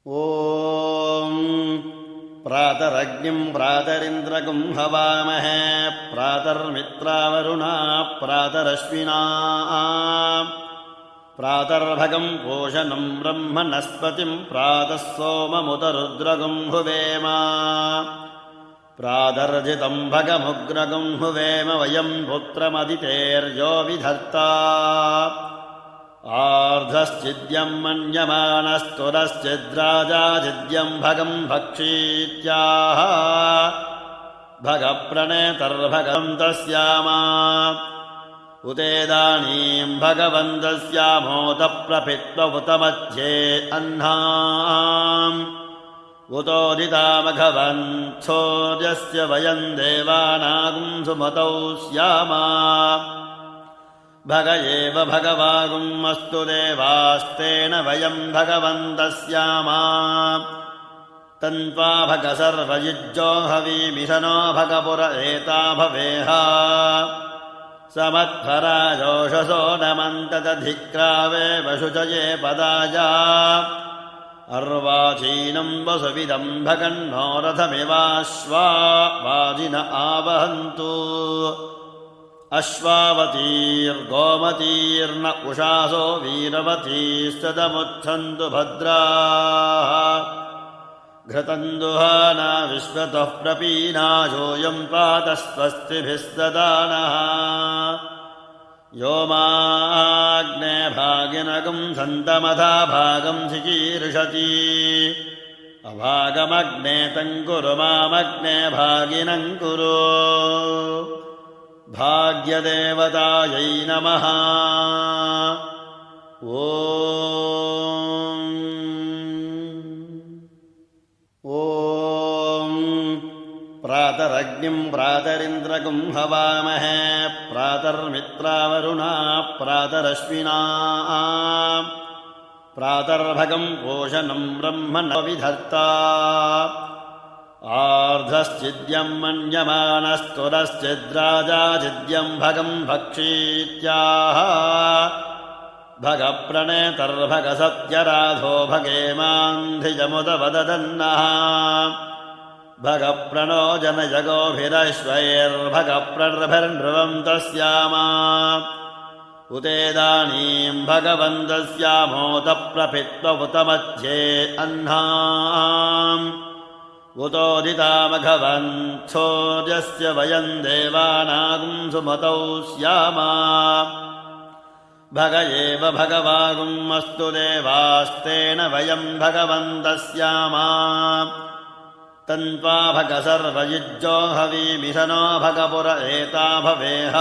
ಓಂ ಪ್ರಾತರಗ್ನಿಂ ಪ್ರಾತರಿಂದ್ರಗುಂ ಹವಾಮಹೇ ಪ್ರಾತರ್ಮಿತ್ರಾವರುಣಾ ಪ್ರಾತರಶ್ವಿನಾ ಪ್ರಾತರ್ಭಗಂ ಪೋಷಣಂ ಬ್ರಹ್ಮಣಸ್ಪತಿಂ ಪ್ರಾತಃ ಸೋಮಮುತರುದ್ರಗುಂ ಹುವೇಮ ಪ್ರಾತರ್ಜಿತಂ ಭಗಮುಗ್ರಗುಂ ಹುವೇಮ ವಯಂ ಪುತ್ರಮದಿತೇರ್ಯೋ ವಿಧರ್ತಾ ಆರ್ಧಶ್ಚಿದ್ಯಂ ಮನ್ಯಮಾನಸ್ತುರಶ್ಚಿದ್ರಾಜಾಚಿದ್ಯಂ ಭಗಂ ಭಕ್ಷೀತ್ಯಾಹ ಭಗಪ್ರಣೇತರ್ಭಗವಂತಸ್ಯಾಮ ಉತೇದಾನೀಂ ಭಗವಂತಸ್ಯಾಮೋತ ಪ್ರಪಿತ್ವವುತಮಧ್ಯೆ ಅಹ್ನಾಂ ಉತೋದಿತಾಮಘವಂತ್ಸೋರ್ಯಸ್ಯ ವಯಂ ದೇವಾನಾಗುಂ ಸುಮತೌ ಸ್ಯಾಮ ಭಗ ಏವ ಭಗವಾಗುಂ ಅಸ್ತು ದೇವಾಸ್ತೇನ ವಯಂ ಭಗವಂತಸ್ಯಾಮ ತನ್ವಾ ಭಗ ಸರ್ವಯುಜ್ಜೋ ಹವೀಮಿಷನೋ ಭಗಪುರ ಏತಾ ಭವೇಹ ಸಮತ್ಫರಾಜೋಷಸೋ ನಮಂತದಧಿಕ್ರಾವೇ ವಶುಚಯೇ ಪದಾಯ ಅರ್ವಾಚೀನಂ ವಸುವಿದಂ ಭಗನ್ನೋ ರಥಮಿವಾಶ್ವಾ ವಾಜಿನ ಆವಹಂತು ಅಶ್ವಾವತೀರ್ಗೋಮತೀರ್ನ ಉಷಾಸೋ ವೀರವತೀಸ್ತದಮುಚ್ಛಂತು ಭದ್ರಾಃ ಘೃತಂದುಹಾನಾ ವಿಶ್ವತಃ ಪ್ರಪೀನಾಶೋऽಯಂ ಪಾತ ಸ್ವಸ್ತಿಭಿಸ್ತದಾನಃ ಯೋಮಾಗ್ನೇ ಭಾಗಿನಗಂ ಸಂತಮಥಾ ಭಾಗಂ ಚಿಕೀರ್ಷತಿ ಅಭಾಗಮಗ್ನೇ ತಂಕುರು ಮಾಮಗ್ನೇ ಭಾಗಿನಂ ಕುರು ಭಾಗ್ಯದೇವತಾಯೈ ನಮಃ. ಓಂ ಓಂ ಪ್ರಾತರಗ್ನಿಂ ಪ್ರಾತರಿಂದ್ರಗುಂ ಹವಾಮಹೇ ಪ್ರಾತರ್ಮಿತ್ರಾವರುಣಾ ಪ್ರಾತರಶ್ವಿನಾ ಪ್ರಾತರ್ಭಗಂ ಪೋಷಣಂ ಬ್ರಹ್ಮಣ ವಿಧರ್ತಾ ಆರ್ಧಶ್ಚಿದ್ಯಂ ಮನ್ಯಮಾನಸ್ತುರಶ್ಚಿದ್ರಾಜಾಚಿದ್ಯಂ ಭಗಂ ಭಕ್ಷೀತ್ಯಾಹ ಭಗಪ್ರಣೇತರ್ಭಗ ಸತ್ಯರಾಧೋ ಭಗೇಮಾಂಧಿಜಮುದವದನ್ನಃ ಭಗಪ್ರಣೋ ಜನಯಗೋಭಿರಶ್ವೈರ್ಭಗಪ್ರರ್ಭಿರ್ನೃವಂ ತಸ್ಯಾಮ ಉತೇದಾನೀಂ ಭಗವಂತಸ್ಯಾಮೋತ ಪ್ರಪಿತ್ವವುತಮಧ್ಯೆ ಅಹ್ನಾಂ ಉತೋದಿತಾಮಘವಂತ್ಸೋರ್ಯಸ್ಯ ವಯಂ ದೇವಾನಾಗುಂ ಸುಮತೌ ಸ್ಯಾಮ ಭಗ ಏವ ಭಗವಾಗುಂ ಅಸ್ತು ದೇವಾಸ್ತೇನ ವಯಂ ಭಗವಂತಸ್ಯಾಮ ತನ್ವಾ ಭಗ ಸರ್ವಯುಜ್ಜೋ ಹವೀಮಿಷನೋ ಭಗಪುರ ಏತಾ ಭವೇಹ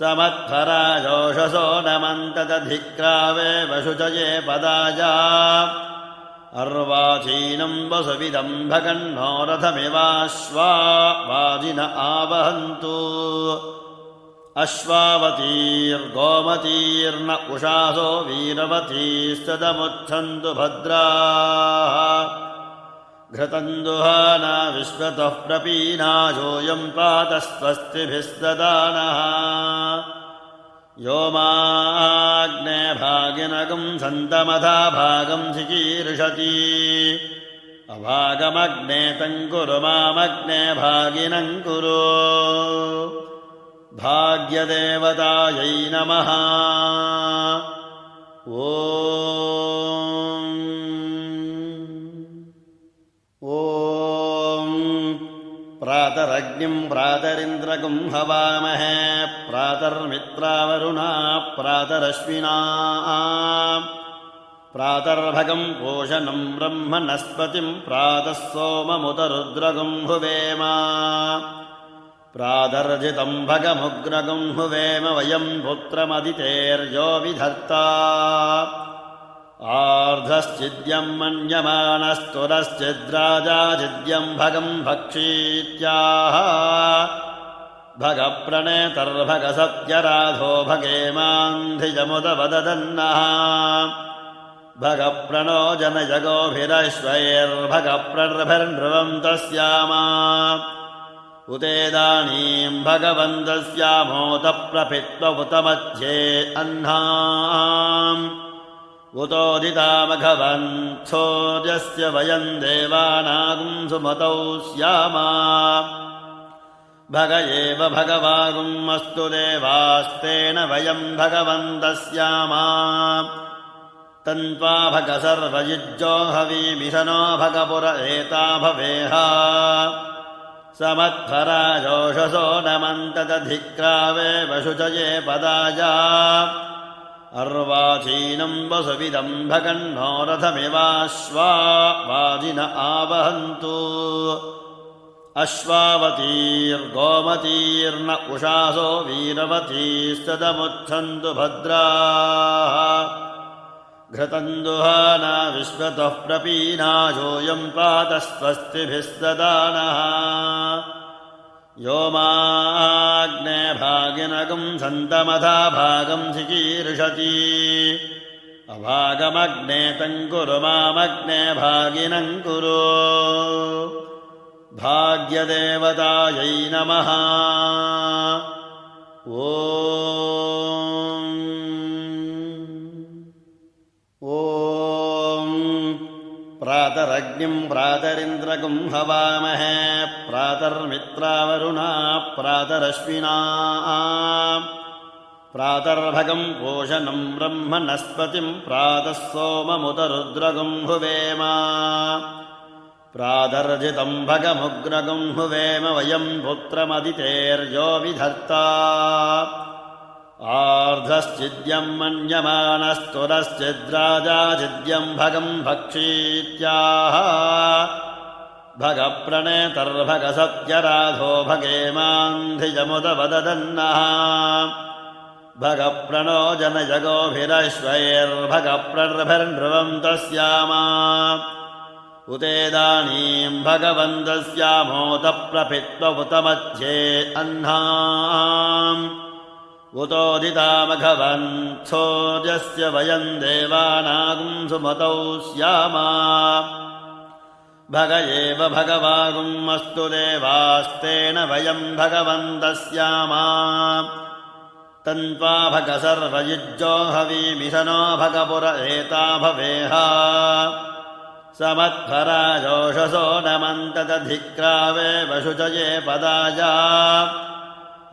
ಸಮತ್ಫರಾಜೋಷಸೋ ನಮಂತದಧಿಕ್ರಾವೇ ವಶುಚಯೇ ಪದಾಯ ಅರ್ವಾಚೀನಂ ವಸುವಿದಂ ಭಗನ್ನೋ ರಥಮಿವಾಶ್ವಾ ವಾಜಿನ ಆವಹಂತು ಅಶ್ವಾವತೀರ್ಗೋಮತೀರ್ನ ಉಷಾಸೋ ವೀರವತೀಸ್ತದಮುಚ್ಛಂತು ಭದ್ರಾಃ ಘೃತಂದುಹಾನಾ ವಿಶ್ವತಃ ಪ್ರಪೀನಾಶೋऽಯಂ ಪಾತ ಸ್ವಸ್ತಿಭಿಸ್ತದಾನಃ ಯೋಮಾಗ್ನೇ ಭಾಗಿನಗಂ ಸಂತಮಥಾ ಭಾಗಂ ಚಿಕೀರ್ಷತಿ ಅಭಾಗಮಗ್ನೇ ತಂಕುರು ಮಾಮಗ್ನೇ ಭಾಗಿನಂ ಕುರು ಭಾಗ್ಯದೇವತಾಯೈ ನಮಃ. ಓಂ ಓಂ ಪ್ರಾತರಗ್ನಿಂ ಪ್ರಾತರಿಂದ್ರಗುಂ ಹವಾಮಹೇ ಪ್ರಾತರ್ಮಿತ್ರಾವರುಣಾ ಪ್ರಾತರಶ್ವಿನಾ ಪ್ರಾತರ್ಭಗಂ ಪೋಷಣಂ ಬ್ರಹ್ಮಣಸ್ಪತಿಂ ಪ್ರಾತಃ ಸೋಮಮುತರುದ್ರಗುಂ ಹುವೇಮ ಪ್ರಾತರ್ಜಿತಂ ಭಗಮುಗ್ರಗುಂ ಹುವೇಮ ವಯಂ ಪುತ್ರಮದಿತೇರ್ಯೋ ವಿಧರ್ತಾ ಆರ್ಧಶ್ಚಿದ್ಯಂ ಮನ್ಯಮಾನಸ್ತುರಶ್ಚಿದ್ರಾಜಾಚಿದ್ಯಂ ಭಗಂ ಭಕ್ಷೀತ್ಯಾಹ ಭಗಪ್ರಣೇತರ್ಭಗ ಸತ್ಯರಾಧೋ ಭಗೇಮಾಂಧಿಜಮುದವದನ್ನಃ ಭಗಪ್ರಣೋ ಜನಯಗೋಭಿರಶ್ವೈರ್ಭಗಪ್ರರ್ಭಿರ್ನೃವಂ ತಸ್ಯಾಮ ಉತೇದಾನೀಂ ಭಗವಂತಸ್ಯಾಮೋತ ಪ್ರಪಿತ್ವವುತಮಧ್ಯೆ ಅಹ್ನಾಂ उतोदितामघवन्थोर्यस्य वयं देवानागुं सुमतौ स्यामा भग एव भगवागुम् अस्तु देवास्तेन वयं भगवन्तः स्यामा तन्त्वा भग सर्वयुज्यो हवीमिषनो भगपुर एता भवेह समत्वराजोषसो नमन्तदधिक्रावे वशुचये पदाजा अर्वाचीनं वसुविदं भगन्नो रथमिवाश्वा वाजिन आवहन्तु अश्वावतीर्गोमतीर्न उषासो वीरवतीस्तदमुच्छन्तु भद्राः घृतन्दुहाना विश्वतः प्रपीनायोऽयं पातस्वस्तिभिस्तदानः यो माग्ने भागिनगं सन्तमथा भागं चिकीर्षति अभागमग्ने तङ्कुरु मामग्ने भागिनं कुरु भाग्यदेवतायै नमः ॐ प्रातरग्निं प्रातरिन्द्रगुं हवामहे प्रातर्मित्रावरुणा प्रातरश्विना प्रातर्भगं पोषणं ब्रह्मणस्पतिं प्रातः सोममुतरुद्रगुं हुवेम प्रातर्जितं भगमुग्रगुं हुवेम वयं पुत्रमदितेर्यो विधर्ता आर्धश्चिद्यं मन्यमानस्तुरश्चिद्राजाचिद्यं भगं भक्षीत्याह भगप्रणेतर्भगसत्यराधो भगेमान्धिजमुदवदन्नः भगप्रणो जनजगोभिरश्वैर्भगप्रर्भिर्नृवं तस्यामा उतेदानीं भगवन्तस्यामोदप्रपित्वमुतमध्ये अह्नाम् उतोदितामघवन्थोर्यस्य वयं देवानागुं सुमतौ स्यामा भग एव भगवागुम् अस्तु देवास्तेन वयं भगवन्तः स्यामा तन्त्वा भग सर्वयुज्यो हवीमिषनो भगपुर एता भवेह समत्वराजोषसो नमन्तदधिक्रावे वशुचये पदाजा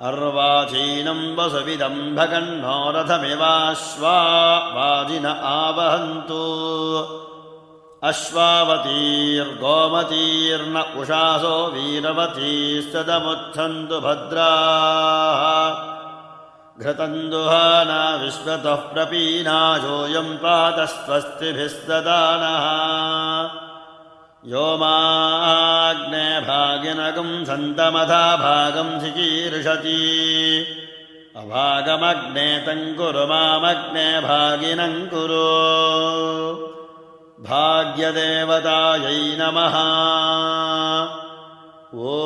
अर्वाचीनं वसुविदं भगन्नो रथमिवाश्वा वाजिन आवहन्तु अश्वावतीर्गोमतीर्न उषासो वीरवतीस्तदमुच्छन्तु भद्राः घृतन्दुहाना विश्वतः प्रपीनायोऽयं पातस्वस्तिभिस्तदानः यो माग्ने भागिनगं सन्तमथा भागं चिकीर्षति अभागमग्ने तङ्कुरु मामग्ने भागिनं कुरु भाग्यदेवतायै नमः ॐ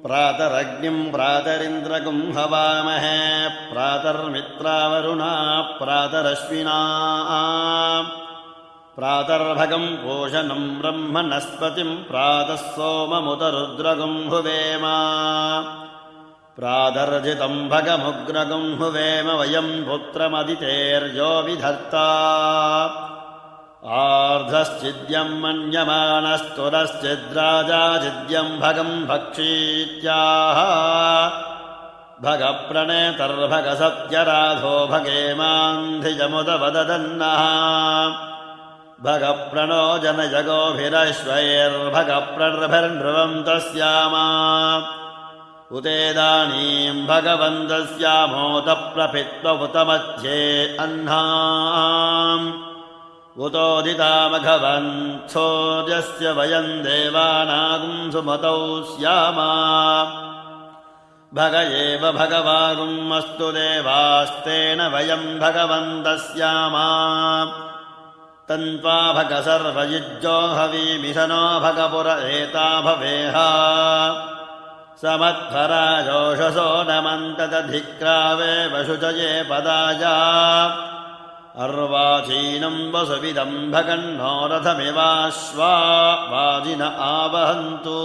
प्रातरग्निं प्रातरिन्द्रगुं हवामहे प्रातर्मित्रावरुणा प्रातरश्विना प्रातर्भगं पोषणं ब्रह्मणस्पतिं प्रातः सोममुतरुद्रगुं हुवेम प्रातर्जितं भगमुग्रगुं हुवेम वयं पुत्रमदितेर्यो विधर्ता आर्धश्चिद्यं मन्यमानस्तुरश्चिद्राजाचिद्यं भगं भक्षीत्याह भगप्रणेतर्भगसत्यराधो भगेमान्धिजमुदवदन्नः भगप्रणो जनजगोभिरश्वैर्भगप्रर्भिर्नृवं तस्यामा उतेदानीं भगवन्तस्यामोदप्रपित्वमुतमध्ये अह्नाम् उतोदितामघवन्थोर्यस्य वयं देवानागुं सुमतौ स्यामा भग एव भगवागुम् अस्तु देवास्तेन वयं भगवन्तः स्यामा तन्त्वा भग सर्वयुज्यो हवीमिषनो भगपुर एता भवेह समत्वराजोषसो नमन्तदधिक्रावे वशुचये पदाजा अर्वाचीनं वसुविदं भगन्नो रथमिवाश्वा वाजिन आवहन्तु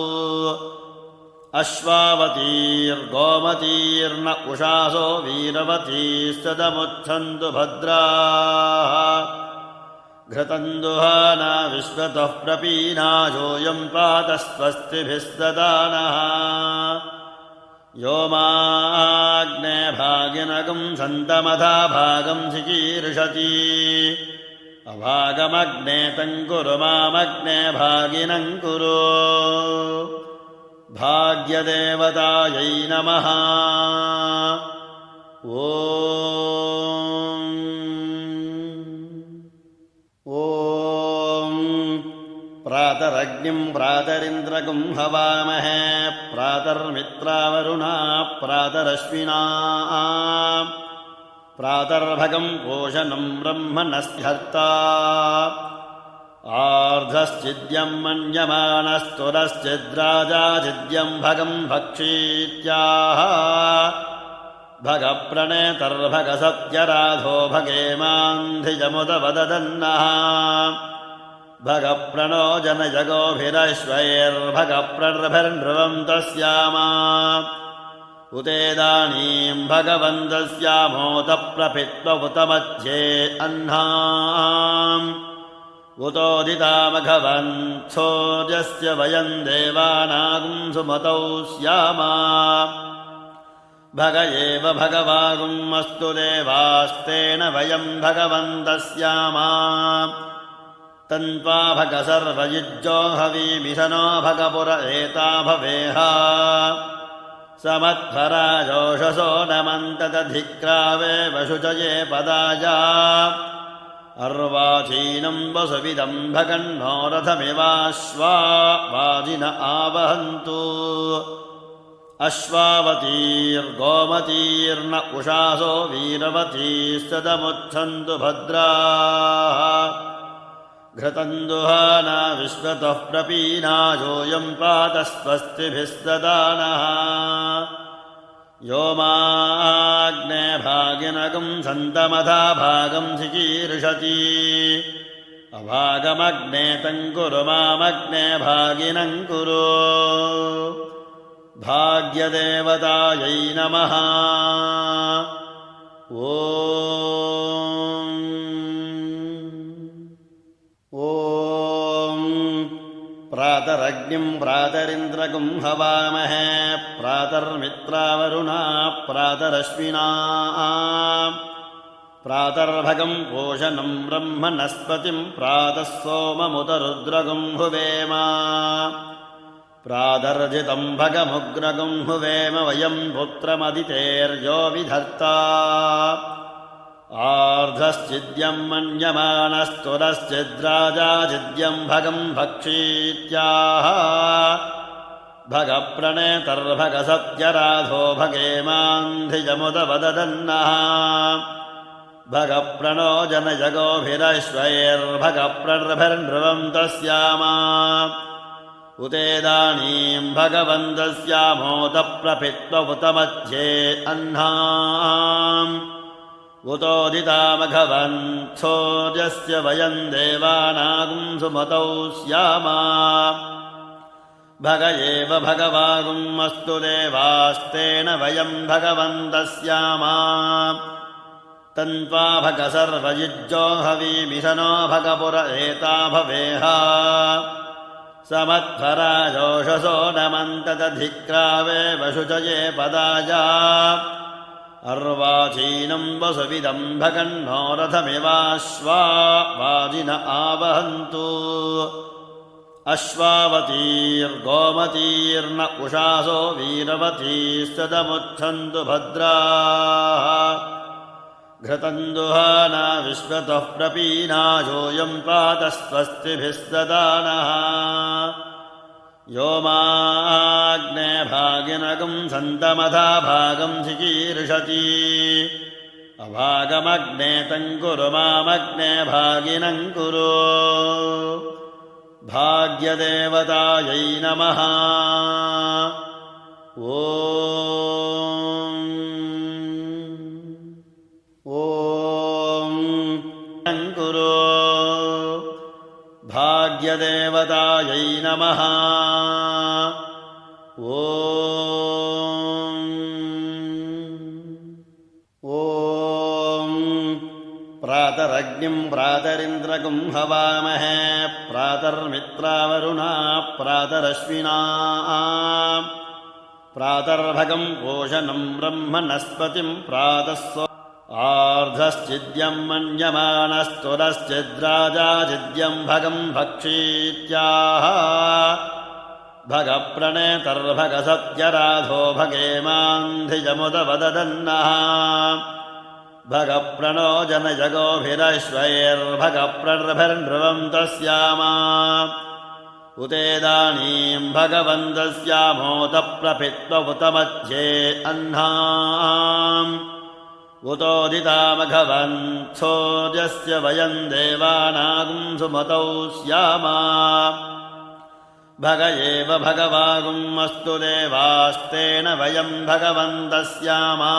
अश्वावतीर्गोमतीर्न उषासो वीरवतीस्तदमुच्छन्तु भद्राः घृतन्दुहाना विश्वतः प्रपीनाजोऽयं पात स्वस्तिभिस्तदानः यो माग्ने भागिनगं सन्तमथा भागं चिकीर्षति अभागमग्ने तङ्कुरु मामग्ने भागिनं कुरु भाग्यदेवतायै नमः ॐ प्रातरग्निं प्रातरिन्द्रगं हवामहे प्रातर्मित्रावरुणा प्रातरश्विना प्रातर्भगं पोषणं ब्रह्मणस्यर्ता आर्धश्चिद्यं मन्यमानस्तुरश्चिद्राजाचिद्यं भगं भक्षीत्याह भगप्रणेतर्भगसत्यराधो भगेमान्धिजमुदवदन्नः भगप्रणो जनजगोभिरश्वैर्भगप्रर्भिर्नृवं तस्यामा उतेदानीं भगवन्तस्यामोतप्रपित्वमुत मध्ये अह्नाम् उतोदितामघवन्थोर्यस्य वयं देवानागुं सुमतौ स्यामा भग एव भगवागुमस्तु देवास्तेन वयं भगवन्तस्यामा तन्त्वा भग सर्वयुज्यो हवीमिषनो भगपुर एता भवेह समत्फराजोषसो नमन्तदधिक्रावे वशुचये पदाजा अर्वाचीनं वसुविदं भगन्नो रथमिवाश्वा वाजिन आवहन्तु अश्वावतीर्गोमतीर्न उषासो वीरवतीस्तदमुच्छन्तु भद्राः घृतन्दुहाना विश्वतः प्रपीनाजोऽयं पात स्वस्तिभिस्तदानः यो माग्ने भागिनगं सन्तमथा भागं चिकीर्षति अभागमग्ने तङ्कुरु मामग्ने भागिनं कुरु भाग्यदेवतायै नमः ॐ प्रातरग्निं प्रातरिन्द्रगं हवामहे प्रातर्मित्रावरुणा प्रातरश्विना प्रातर्भगं पोषणं ब्रह्मणस्पतिं प्रातः सोममुतरुद्रगं हुवेम प्रातर्जितं भगमुग्रगं हुवेम वयं पुत्रमदितेर्यो विधर्ता आर्धश्चिद्यं मन्यमानस्तुरश्चिद्राजाचिद्यं भगं भक्षीत्याह भगप्रणेतर्भगसत्यराधो भगेमान्धिजमुदवदन्नः भगप्रणो जनजगोभिरश्वैर्भगप्रर्भिर्नृवं तस्यामा उतेदानीं भगवन्तस्यामोतप्रपित्वमुत मध्ये अह्नाम् उतोदितामघवन्थोर्यस्य वयं देवानागुं सुमतौ स्यामा भग एव भगवागुमस्तु देवास्तेन वयं भगवन्तस्यामा तन्त्वा भग सर्वयुज्यो हवीमिषनो भगपुर एता भवेह समत्फराजोषसो नमन्तदधिक्रावे वशुचये पदाजा अर्वाचीनं वसुविदं भगन्नो रथमिवाश्वा वाजिन आवहन्तु अश्वावतीर्गोमतीर्न उषासो वीरवतीस्तदमुच्छन्तु भद्राः घृतन्दुहाना विश्वतः प्रपीनाजोऽयं पात स्वस्तिभिस्तदानः यो माग्ने भागिनगं सन्तमथा भागं चिकीर्षति अभागमग्ने तङ्कुरु मामग्ने भागिनं कुरु भाग्यदेवतायै नमः ॐ कुरु भाग्यदेवतायै नमः ॐ प्रातरग्निं प्रातरिन्द्रगुं हवामहे प्रातर्मित्रावरुणा प्रातरश्विना प्रातर्भगं पोषणं ब्रह्मणस्पतिं प्रातः आर्धश्चिद्यं मन्यमानस्तुरश्चिद्राजाचिद्यं भगं भक्षीत्याह भगप्रणेतर्भगसत्यराधो भगेमान्धिजमुदवदन्नः भगप्रणो जनजगोभिरश्वैर्भगप्रर्भिर्नृवं तस्यामा उतेदानीं भगवन्तस्यामोतप्रपित्वमुतमध्ये अह्नाम् उतोदितामघवन्थोऽद्यस्य वयं देवानागुं सुमतौ स्यामा भग एव भगवागुम् अस्तु देवास्तेन वयं भगवन्तस्यामा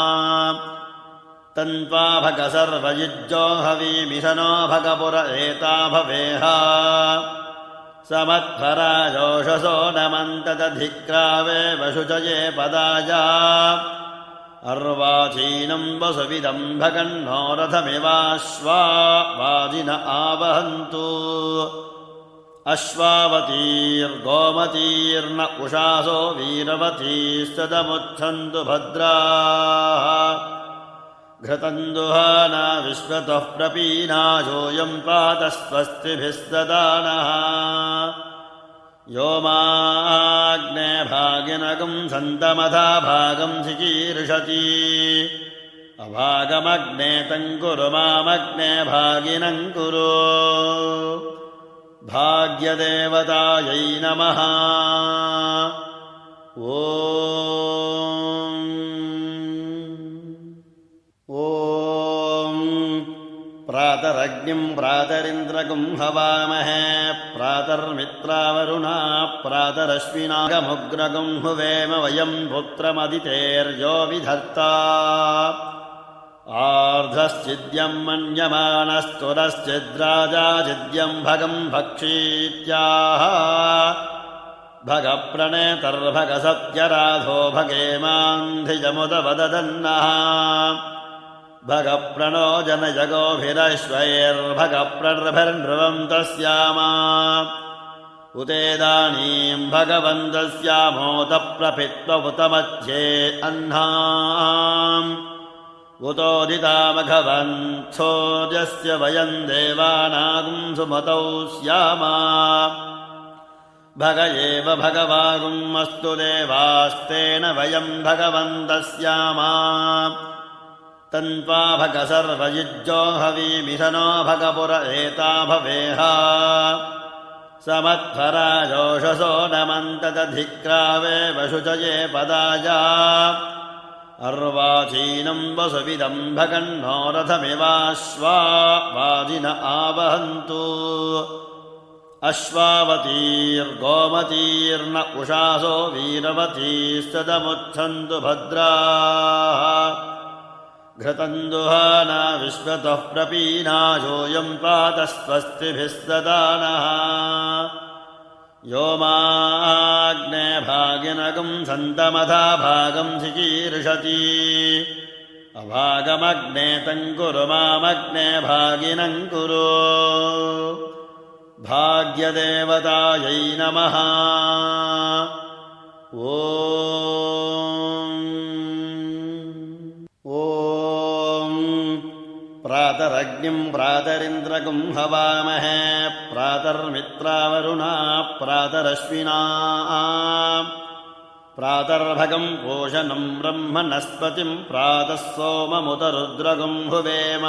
तन्त्वा भग सर्वयुज्यो हवीमिषनो भगपुर एता भवेह समत्फराजोषसो नमन्तदधिक्रावे वशुचये पदाजा अर्वाचीनं वसुविदं भगन्नो रथमिवाश्वा वाजिन आवहन्तु अश्वावतीर्गोमतीर्न उषासो वीरवतीस्तदमुच्छन्तु भद्राः घृतं दुहाना विश्वतः प्रपीनाजोऽयं पात स्वस्तिभिस्तदानः यो माग्ने भागिनगं सन्तमथा भागं चिकीर्षति अभागमग्ने तं कुरु मामग्ने भागिनं कुरु भाग्यदेवतायै नमः ॐ प्रातरग्निं प्रातरिन्द्रगुं हवामहे प्रातर्मित्रावरुणा प्रातरश्विनागमुग्रगुं हुवेम वयं पुत्रमदितेर्यो विधत्ता आर्धश्चिद्यं मन्यमानस्तुरश्चिद्राजाचिद्यं भगं भक्षीत्याह भगप्रणेतर्भगसत्यराधो भगेमान्धिजमुदवदन्नः भगप्रणो जनजगोभिरश्वैर्भगप्रर्भिर्नृवं तस्यामा उतेदानीं भगवन्तस्यामोतप्रपित्वमुतमध्ये अह्नाम् उतोदितामघवन्थोऽद्यस्य वयं देवानागुं सुमतौ स्यामा भग एव भगवागुम् अस्तु देवास्तेन वयं भगवन्तस्यामा तन्त्वा भग सर्वयुज्यो हवीमिषनो भगपुर एता भवेह समत्फराजोषसो नमन्तदधिक्रावे वशुचये पदाजा अर्वाचीनं वसुविदं भगन्नो रथमिवाश्वा वाजिन आवहन्तु अश्वावतीर्गोमतीर्न उषासो वीरवतीस्तदमुच्छन्तु भद्राः घृतं दुहाना विश्वतः प्रपीनाजोऽयं पात स्वस्तिभिस्तदानः यो माग्ने भागिनगं सन्तमथा भागं चिकीर्षति अभागमग्ने तं कुरु मामग्ने भागिनं कुरु भाग्यदेवतायै नमः ॐ प्रातरग्निं प्रातरिन्द्रगुं हवामहे प्रातर्मित्रावरुणा प्रातरश्विना प्रातर्भगं पोषणं ब्रह्मणस्पतिं प्रातः सोममुतरुद्रगुं हुवेम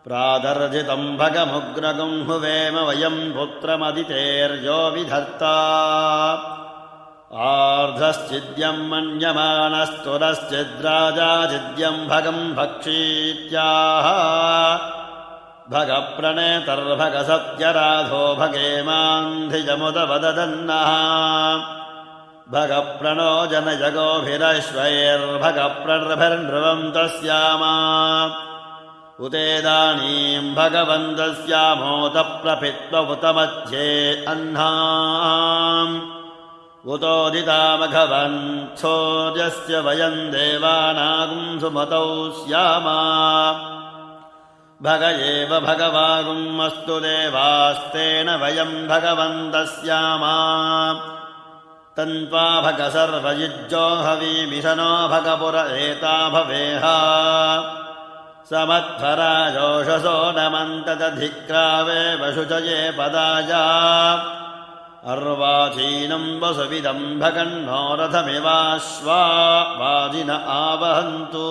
प्रातर्जितं भगमुग्रगुं हुवेम वयं पुत्रमदितेर्यो विधत्ता आर्धश्चिद्यं मन्यमानस्तुरश्चिद्राजाचिद्यं भगं भक्षीत्याह भगप्रणेतर्भगसत्यराधो भगेमान्धिजमुदवदन्नः भगप्रणो जनजगोभिरश्वैर्भगप्रर्भिर्नृवं तस्यामा उतेदानीं भगवन्तस्यामोतप्रपित्वमुतमध्ये अह्नाम् उतोदितामघवन्थोर्यस्य वयं देवानागुं सुमतौ स्यामा भग एव भगवागुमस्तु देवास्तेन वयं भगवन्तः स्यामा तन्त्वा भग सर्वयुज्यो हवीमिषनो भगपुर एता भवेह समध्वराजोषसो नमन्तदधिक्रावे वशुचये पदाया अर्वाचीनं वसुविदं भगन्नो रथमिवाश्वा वाजिन आवहन्तु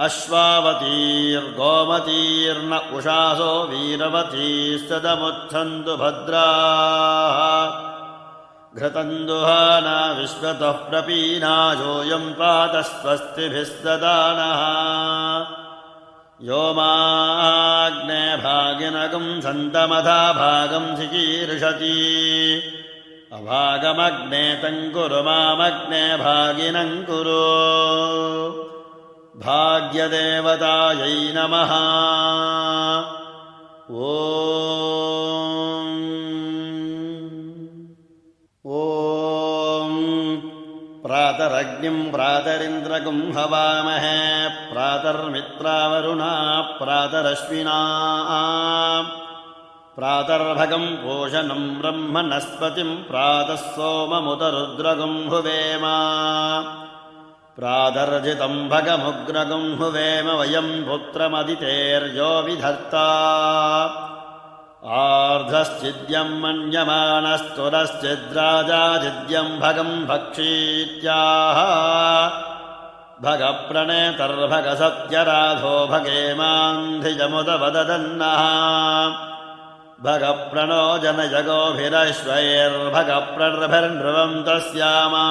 अश्वावतीर्गोमतीर्न उषासो वीरवतीस्तदमुच्छन्तु भद्राः घृतन्दुहाना विश्वतः प्रपीनायोऽयं पातस्वस्तिभिस्तदानः यो माग्ने भागिनगं सन्तमथा भागं चिकीर्षति अभागमग्ने तङ्कुरु मामग्ने भागिनं कुरु भाग्यदेवतायै नमः ॐ प्रातरग्निं प्रातरिन्द्रगुं हवामहे प्रातर्मित्रावरुणा प्रातरश्विना प्रातर्भगं पोषणं ब्रह्मणस्पतिं प्रातः सोममुतरुद्रगुं हुवेम प्रातर्जितं भगमुग्रगुं हुवेम वयं पुत्रमदितेर्यो विधर्ता आर्धश्चिद्यं मन्यमानस्तुरश्चिद्राजाजिद्यं भगं भक्षीत्याह भगप्रणेतर्भगसत्यराधो भगेमान्धिजमुदवदन्नः भगप्रणो जनजगोभिरश्वैर्भगप्रर्भिर्नृवं तस्यामा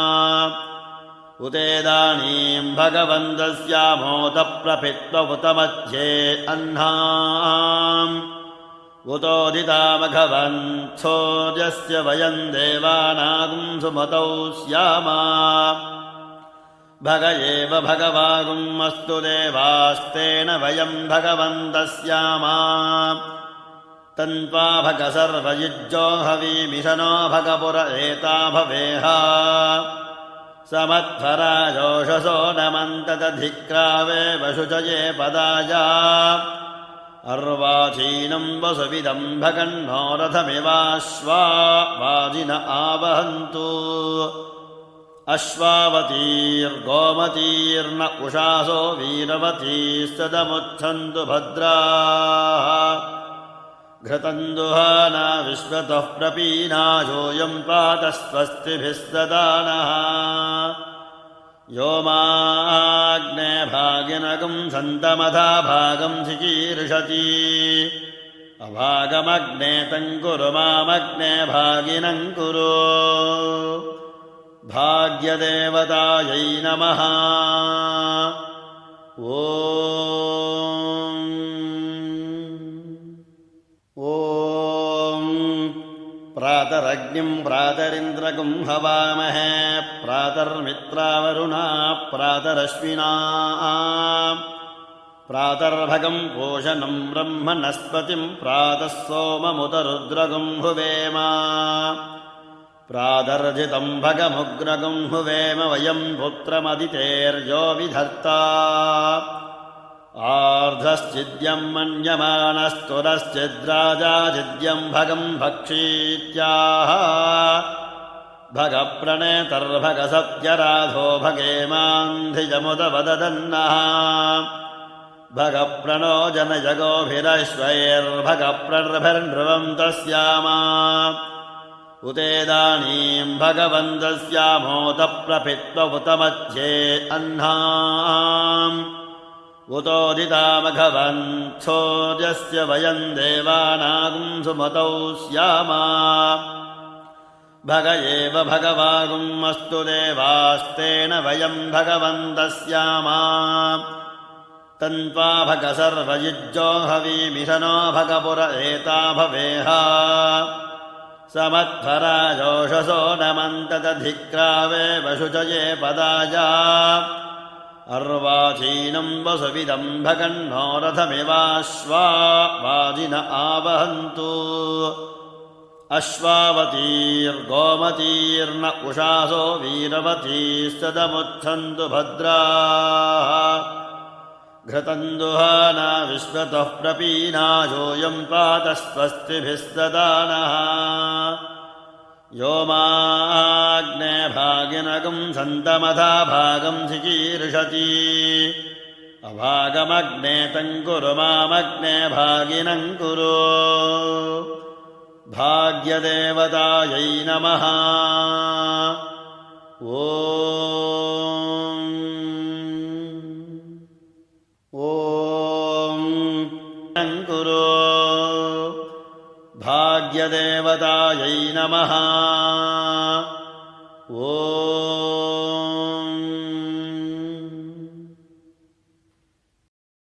उतेदानीं भगवन्तस्यामोदप्रपित्वमुतमध्ये अह्नाम् उतोदितामघवन्थोर्यस्य वयं देवानागुं सुमतौ स्यामा भग एव भगवागुमस्तु देवास्तेन वयं भगवन्तः स्यामा तन्त्वा भग सर्वयुज्यो हवीमिषनो भगपुर एता भवेह समध्वराजोषसो नमन्तदधिक्रावे वशुचये पदाया अर्वाचीनं वसुविदं भगन्नो रथमिवाश्वा वाजिन आवहन्तु अश्वावतीर्गोमतीर्न उषासो वीरवतीस्तदमुच्छन्तु भद्राः घृतन्दुहाना विश्वतः प्रपीनायोऽयं पातस्वस्तिभिस्तदानः यो माग्ने भागिनगं सन्तमथा भागं चिकीर्षति अभागमग्ने तङ्कुरु मामग्ने भागिनं कुरु भाग्यदेवतायै नमः ॐ प्रातरग्निं प्रातरिन्द्रगुं हवामहे प्रातर्मित्रावरुणा प्रातरश्विना प्रातर्भगं पोषणं ब्रह्मणस्पतिं प्रातः सोममुतरुद्रगुं हुवेम प्रातर्जितं भगमुग्रगुं हुवेम वयं पुत्रमदितेर्यो विधर्ता आर्धश्चिद्यं मन्यमानस्तुरश्चिद्राजाजिद्यं भगं भक्षीत्याह भगप्रणेतर्भगसत्यराधो भगेमान्धिजमुदवदन्नः भगप्रणो जनजगोभिरश्वैर्भगप्रर्भिर्नृवं तस्यामा उतेदानीं भगवन्तस्यामोदप्रपित्वमुतमध्ये अह्नाम् उतोदितामघवन्थोर्यस्य वयं देवानागुं सुमतौ स्यामा भग एव भगवागुमस्तु देवास्तेन वयं भगवन्तः स्यामा तन्त्वा भग सर्वयुज्यो हवीमिषनो भगपुर एता भवेह समध्वराजोषसो नमन्तदधिक्रावे वशुचये पदाया अर्वाचीनं वसुविदं भगन्नो रथमिवाश्वा वाजिन आवहन्तु अश्वावतीर्गोमतीर्न उषासो वीरवतीस्तदमुत्सन्तु भद्राः घृतन्दुहाना विश्वतः प्रपीनायोऽयं पात स्वस्तिभिस्तदानः यो माग्ने भागिनगं सन्तमथा भागं चिकीर्षति अभागमग्ने तङ्कुरु मामग्ने भागिनं कुरु भाग्यदेवतायै नमः ॐ कुरु भाग्यदेवतायै नमः ॐ